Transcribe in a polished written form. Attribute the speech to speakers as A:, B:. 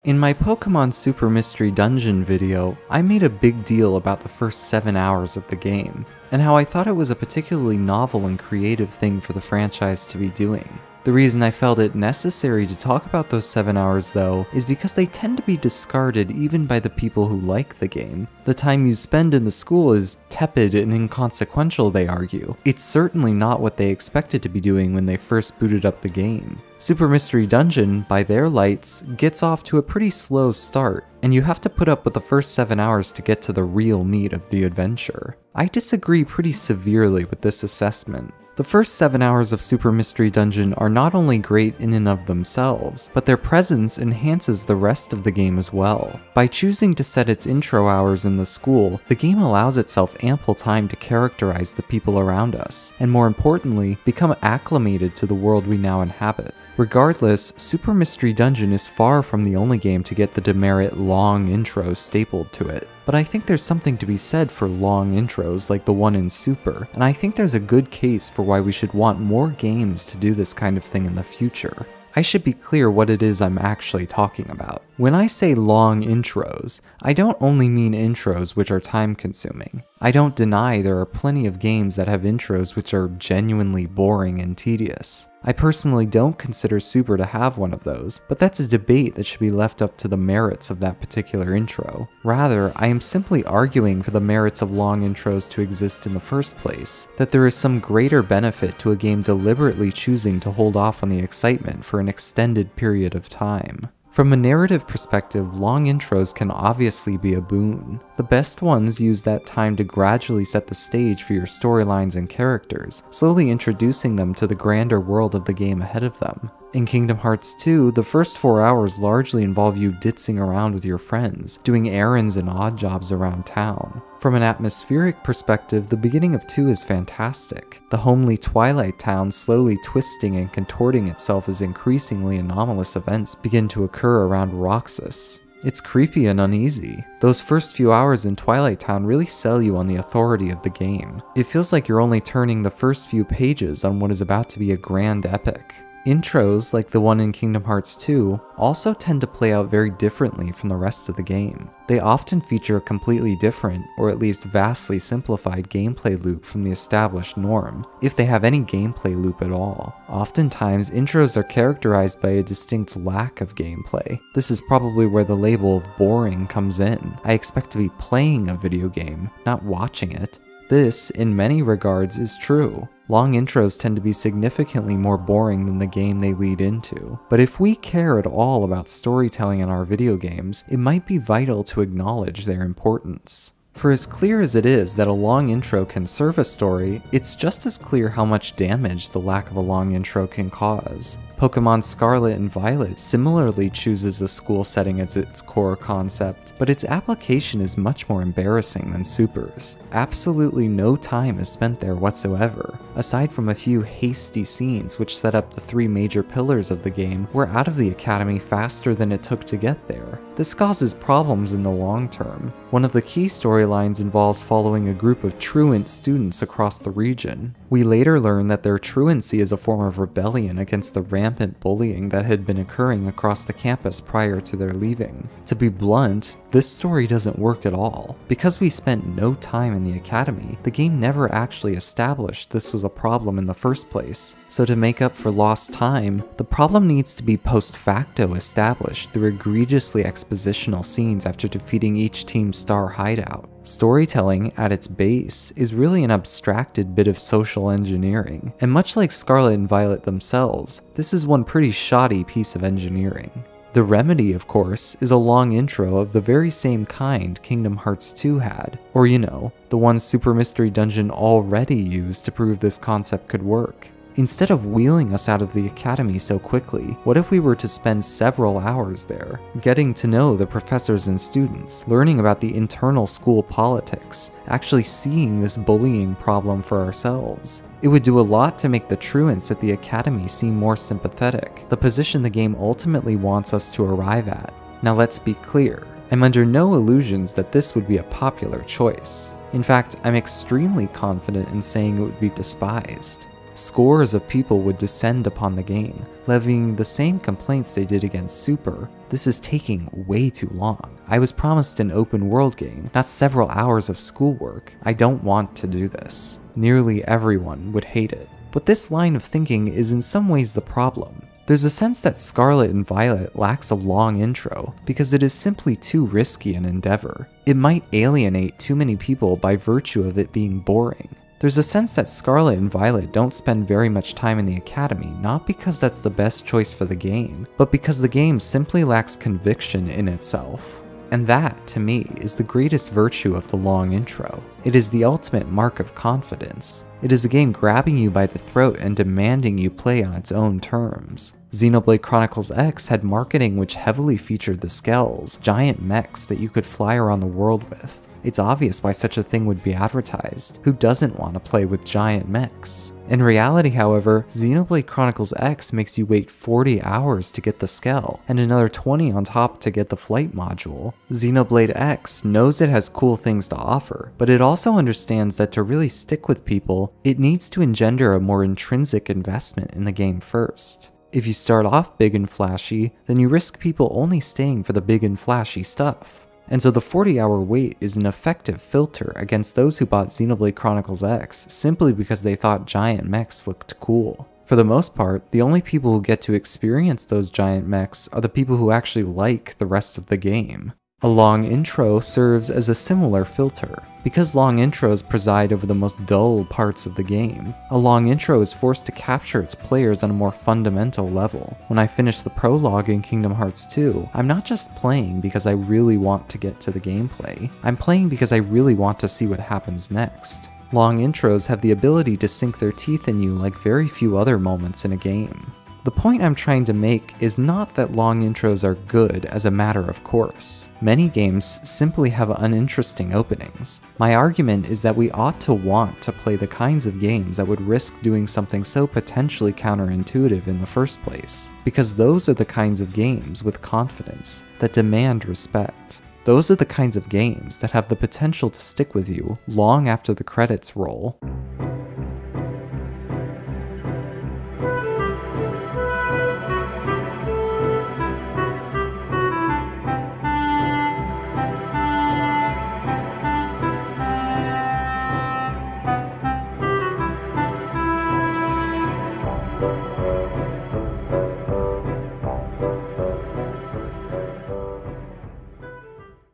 A: In my Pokemon Super Mystery Dungeon video, I made a big deal about the first 7 hours of the game, and how I thought it was a particularly novel and creative thing for the franchise to be doing. The reason I felt it necessary to talk about those 7 hours though, is because they tend to be discarded even by the people who like the game. The time you spend in the school is tepid and inconsequential, they argue. It's certainly not what they expected to be doing when they first booted up the game. Super Mystery Dungeon, by their lights, gets off to a pretty slow start, and you have to put up with the first 7 hours to get to the real meat of the adventure. I disagree pretty severely with this assessment. The first 7 hours of Super Mystery Dungeon are not only great in and of themselves, but their presence enhances the rest of the game as well. By choosing to set its intro hours in the school, the game allows itself ample time to characterize the people around us, and more importantly, become acclimated to the world we now inhabit. Regardless, Super Mystery Dungeon is far from the only game to get the demerit long intro stapled to it. But I think there's something to be said for long intros like the one in Super, and I think there's a good case for why we should want more games to do this kind of thing in the future. I should be clear what it is I'm actually talking about. When I say long intros, I don't only mean intros which are time consuming. I don't deny there are plenty of games that have intros which are genuinely boring and tedious. I personally don't consider Super to have one of those, but that's a debate that should be left up to the merits of that particular intro. Rather, I am simply arguing for the merits of long intros to exist in the first place, that there is some greater benefit to a game deliberately choosing to hold off on the excitement for an extended period of time. From a narrative perspective, long intros can obviously be a boon. The best ones use that time to gradually set the stage for your storylines and characters, slowly introducing them to the grander world of the game ahead of them. In Kingdom Hearts 2, the first 4 hours largely involve you ditzing around with your friends, doing errands and odd jobs around town. From an atmospheric perspective, the beginning of 2 is fantastic. The homely Twilight Town slowly twisting and contorting itself as increasingly anomalous events begin to occur around Roxas. It's creepy and uneasy. Those first few hours in Twilight Town really sell you on the authority of the game. It feels like you're only turning the first few pages on what is about to be a grand epic. Intros, like the one in Kingdom Hearts 2, also tend to play out very differently from the rest of the game. They often feature a completely different, or at least vastly simplified gameplay loop from the established norm, if they have any gameplay loop at all. Oftentimes, intros are characterized by a distinct lack of gameplay. This is probably where the label of boring comes in. I expect to be playing a video game, not watching it. This, in many regards, is true. Long intros tend to be significantly more boring than the game they lead into. But if we care at all about storytelling in our video games, it might be vital to acknowledge their importance. For as clear as it is that a long intro can serve a story, it's just as clear how much damage the lack of a long intro can cause. Pokemon Scarlet and Violet similarly chooses a school setting as its core concept, but its application is much more embarrassing than Super's. Absolutely no time is spent there whatsoever. Aside from a few hasty scenes which set up the 3 major pillars of the game, we're out of the academy faster than it took to get there. This causes problems in the long term. One of the key storylines involves following a group of truant students across the region. We later learn that their truancy is a form of rebellion against the rampant bullying that had been occurring across the campus prior to their leaving. To be blunt, this story doesn't work at all. Because we spent no time in the academy, the game never actually established this was a problem in the first place. So to make up for lost time, the problem needs to be post facto established through egregiously expositional scenes after defeating each team's star hideout. Storytelling, at its base, is really an abstracted bit of social engineering, and much like Scarlet and Violet themselves, this is one pretty shoddy piece of engineering. The remedy, of course, is a long intro of the very same kind Kingdom Hearts 2 had, or the one Super Mystery Dungeon already used to prove this concept could work. Instead of wheeling us out of the academy so quickly, what if we were to spend several hours there, getting to know the professors and students, learning about the internal school politics, actually seeing this bullying problem for ourselves? It would do a lot to make the truants at the academy seem more sympathetic, the position the game ultimately wants us to arrive at. Now let's be clear, I'm under no illusions that this would be a popular choice. In fact, I'm extremely confident in saying it would be despised. Scores of people would descend upon the game, levying the same complaints they did against Super. This is taking way too long. I was promised an open world game, not several hours of schoolwork. I don't want to do this. Nearly everyone would hate it. But this line of thinking is in some ways the problem. There's a sense that Scarlet and Violet lacks a long intro because it is simply too risky an endeavor. It might alienate too many people by virtue of it being boring. There's a sense that Scarlet and Violet don't spend very much time in the academy, not because that's the best choice for the game, but because the game simply lacks conviction in itself. And that, to me, is the greatest virtue of the long intro. It is the ultimate mark of confidence. It is a game grabbing you by the throat and demanding you play on its own terms. Xenoblade Chronicles X had marketing which heavily featured the Skells, giant mechs that you could fly around the world with. It's obvious why such a thing would be advertised. Who doesn't want to play with giant mechs? In reality, however, Xenoblade Chronicles X makes you wait 40 hours to get the Skell, and another 20 on top to get the flight module. Xenoblade X knows it has cool things to offer, but it also understands that to really stick with people, it needs to engender a more intrinsic investment in the game first. If you start off big and flashy, then you risk people only staying for the big and flashy stuff. And so the 40-hour wait is an effective filter against those who bought Xenoblade Chronicles X simply because they thought giant mechs looked cool. For the most part, the only people who get to experience those giant mechs are the people who actually like the rest of the game. A long intro serves as a similar filter. Because long intros preside over the most dull parts of the game, a long intro is forced to capture its players on a more fundamental level. When I finish the prologue in Kingdom Hearts 2, I'm not just playing because I really want to get to the gameplay, I'm playing because I really want to see what happens next. Long intros have the ability to sink their teeth in you like very few other moments in a game. The point I'm trying to make is not that long intros are good as a matter of course. Many games simply have uninteresting openings. My argument is that we ought to want to play the kinds of games that would risk doing something so potentially counterintuitive in the first place, because those are the kinds of games with confidence that demand respect. Those are the kinds of games that have the potential to stick with you long after the credits roll.